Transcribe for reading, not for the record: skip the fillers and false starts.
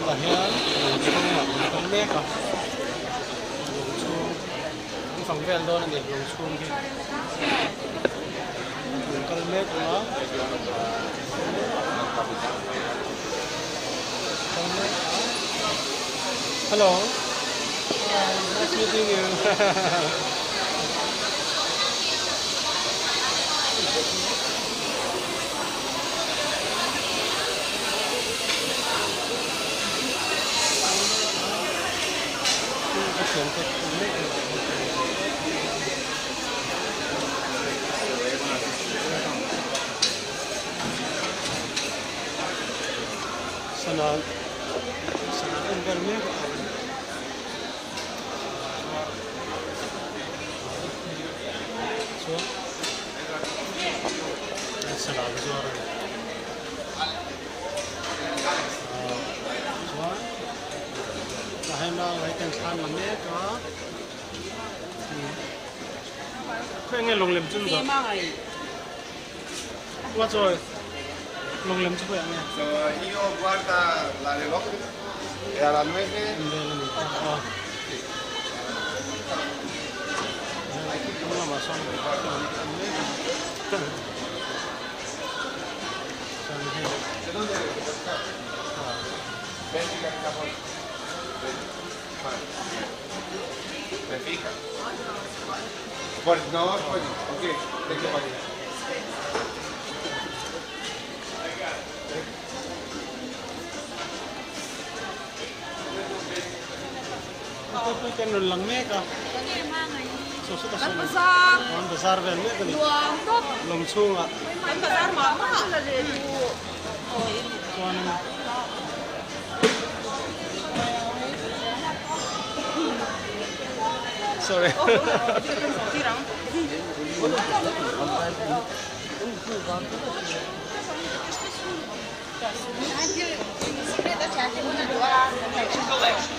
là hiền chung mà không biết à chung phòng ven đó là để lồng chung kia con biết nó hello nice meeting you sana enfermero so salam zuara so hai mang lại cần san làm mẹ có khơi nghe lồng lem chân rồi quá rồi lồng lem chân vậy nghe Io guarda la reloj e alla 9 Benfica. Pode, não, pode. Ok, tem que pode. Ito po yung lang meka. So sa taso. Ang besar vel meka ni. Lomsunga. Ang besar mama la le tu. Kuan. Sorry. Secreta, tinha uma 2 horas.